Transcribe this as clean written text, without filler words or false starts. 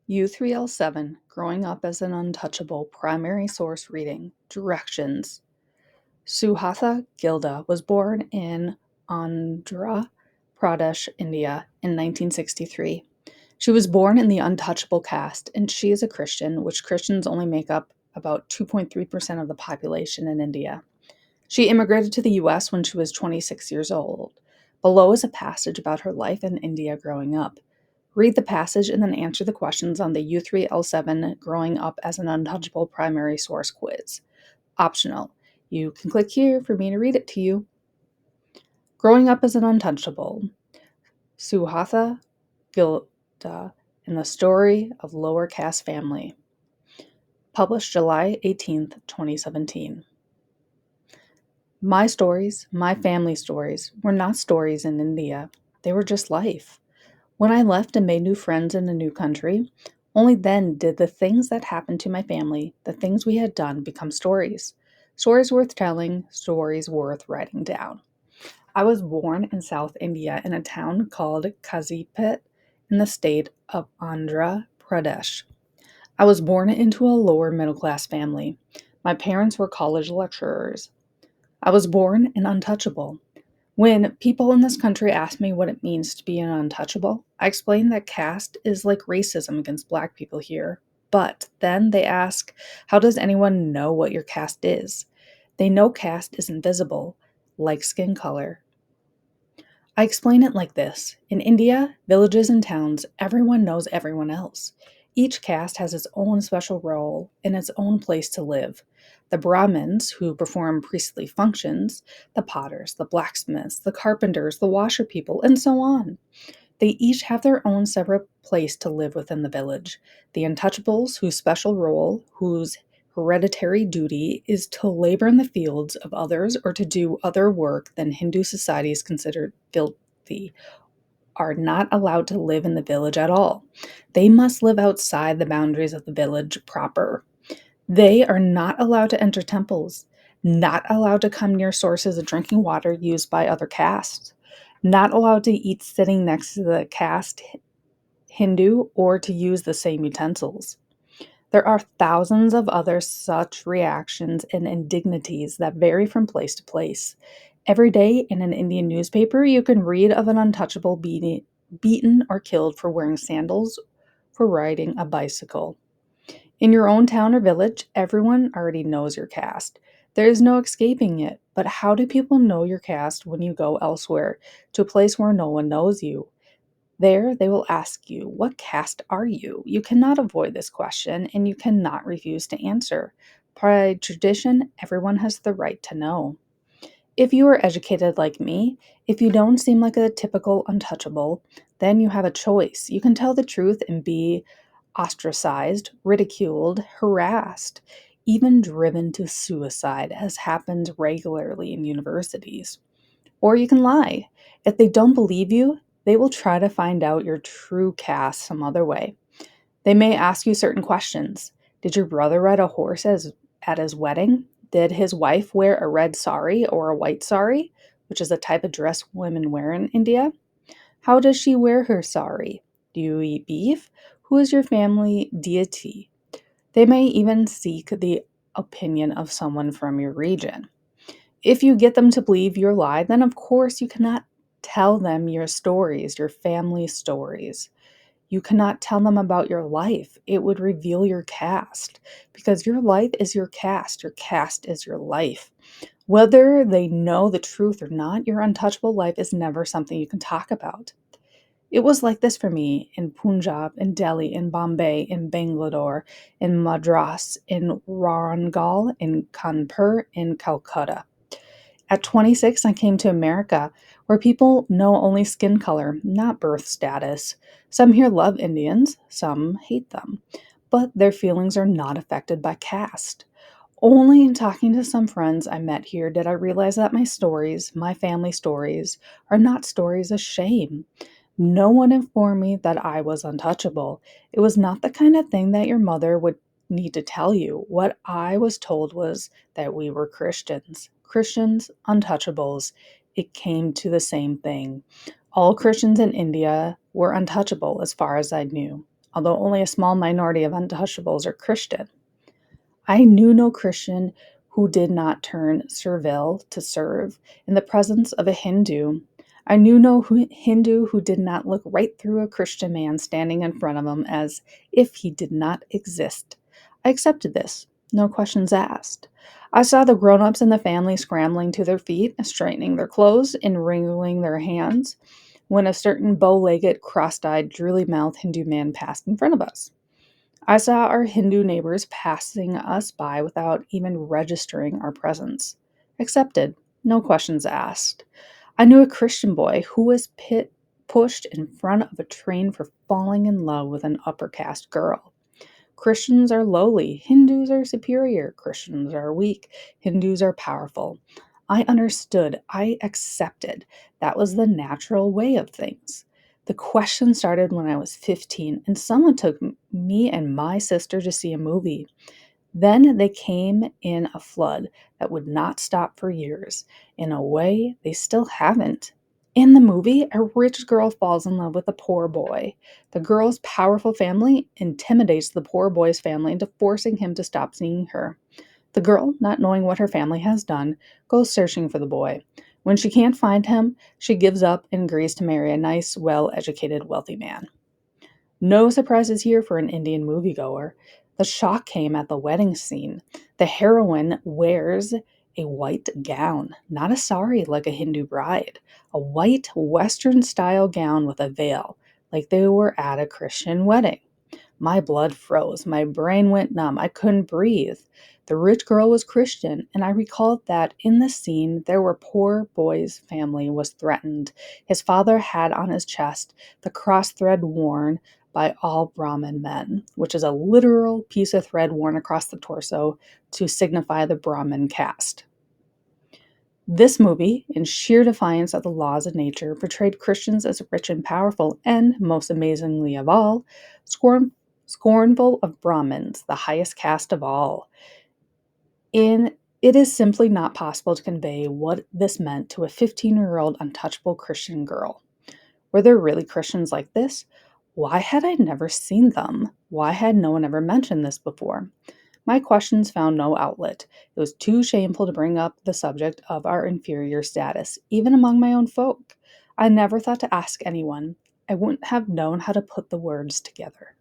U3-L7, Growing Up as an Untouchable, Primary Source Reading, Directions. Suhatha Gilda was born in Andhra Pradesh, India in 1963. She was born in the untouchable caste, and she is a Christian, which Christians only make up about 2.3% of the population in India. She immigrated to the US when she was 26 years old. Below is a passage about her life in India growing up. Read the passage and then answer the questions on the U3-L7 Growing Up as an Untouchable Primary Source quiz. Optional. You can click here for me to read it to you. Growing Up as an Untouchable. Suhatha Gilda in the Story of Lower Caste Family. Published July 18th, 2017. My stories, my family stories, were not stories in India. They were just life. When I left and made new friends in a new country, only then did the things that happened to my family, the things we had done, become stories. Stories worth telling, stories worth writing down. I was born in South India in a town called Kazipet in the state of Andhra Pradesh. I was born into a lower middle class family. My parents were college lecturers. I was born an untouchable. When people in this country ask me what it means to be an untouchable, I explain that caste is like racism against black people here. But then they ask, how does anyone know what your caste is? They know caste is invisible, like skin color. I explain it like this. In India, villages and towns, everyone knows everyone else. Each caste has its own special role and its own place to live. The Brahmins, who perform priestly functions, the potters, the blacksmiths, the carpenters, the washer people, and so on. They each have their own separate place to live within the village. The untouchables, whose special role, whose hereditary duty is to labor in the fields of others or to do other work than Hindu societies consider filthy, are not allowed to live in the village at all. They must live outside the boundaries of the village proper. They are not allowed to enter temples, not allowed to come near sources of drinking water used by other castes, not allowed to eat sitting next to the caste Hindu or to use the same utensils. There are thousands of other such reactions and indignities that vary from place to place. Every day in an Indian newspaper, you can read of an untouchable beaten or killed for wearing sandals, for riding a bicycle. In your own town or village, everyone already knows your caste. There is no escaping it, but how do people know your caste when you go elsewhere, to a place where no one knows you? There, they will ask you, what caste are you? You cannot avoid this question, and you cannot refuse to answer. By tradition, everyone has the right to know. If you are educated like me, if you don't seem like a typical untouchable, then you have a choice. You can tell the truth and be ostracized, ridiculed, harassed, even driven to suicide, as happens regularly in universities. Or you can lie. If they don't believe you, they will try to find out your true caste some other way. They may ask you certain questions. Did your brother ride a horse at his wedding? Did his wife wear a red sari or a white sari, which is a type of dress women wear in India? How does she wear her sari? Do you eat beef? Who is your family deity? They may even seek the opinion of someone from your region. If you get them to believe your lie, then of course you cannot tell them your stories, your family stories. You cannot tell them about your life. It would reveal your caste, because your life is your caste is your life. Whether they know the truth or not, your untouchable life is never something you can talk about. It was like this for me in Punjab, in Delhi, in Bombay, in Bangalore, in Madras, in Warangal, in Kanpur, in Calcutta. At 26, I came to America, where people know only skin color, not birth status. Some here love Indians, some hate them, but their feelings are not affected by caste. Only in talking to some friends I met here did I realize that my stories, my family stories, are not stories of shame. No one informed me that I was untouchable. It was not the kind of thing that your mother would need to tell you. What I was told was that we were Christians. Christians, untouchables. It came to the same thing. All Christians in India were untouchable as far as I knew. although only a small minority of untouchables are Christian. I knew no Christian who did not turn servile to serve in the presence of a Hindu. I knew no Hindu who did not look right through a Christian man standing in front of him as if he did not exist. I accepted this, no questions asked. I saw the grown ups in the family scrambling to their feet, straightening their clothes, and wringing their hands when a certain bow legged, cross eyed, drooly mouthed Hindu man passed in front of us. I saw our Hindu neighbors passing us by without even registering our presence. Accepted, no questions asked. I knew a Christian boy who was pushed in front of a train for falling in love with an upper caste girl. Christians are lowly, Hindus are superior, Christians are weak, Hindus are powerful. I understood, I accepted. That was the natural way of things. The question started when I was 15, and someone took me and my sister to see a movie. Then they came in a flood that would not stop for years. In a way, they still haven't. In the movie, a rich girl falls in love with a poor boy. The girl's powerful family intimidates the poor boy's family into forcing him to stop seeing her. The girl, not knowing what her family has done, goes searching for the boy. When she can't find him, she gives up and agrees to marry a nice, well educated, wealthy man. No surprises here for an Indian moviegoer. The shock came at the wedding scene. The heroine wears a white gown, not a sari like a Hindu bride, a white Western style gown with a veil, like they were at a Christian wedding. My blood froze. My brain went numb. I couldn't breathe. The rich girl was Christian, and I recalled that in the scene, there were poor boy's family was threatened. His father had on his chest the cross thread worn by all Brahmin men, which is a literal piece of thread worn across the torso to signify the Brahmin caste. This movie, in sheer defiance of the laws of nature, portrayed Christians as rich and powerful and, most amazingly of all, scornful of Brahmins, the highest caste of all. In it is simply not possible to convey what this meant to a 15-year-old untouchable Christian girl. Were there really Christians like this? Why had I never seen them? Why had no one ever mentioned this before? My questions found no outlet. It was too shameful to bring up the subject of our inferior status, even among my own folk. I never thought to ask anyone. I wouldn't have known how to put the words together.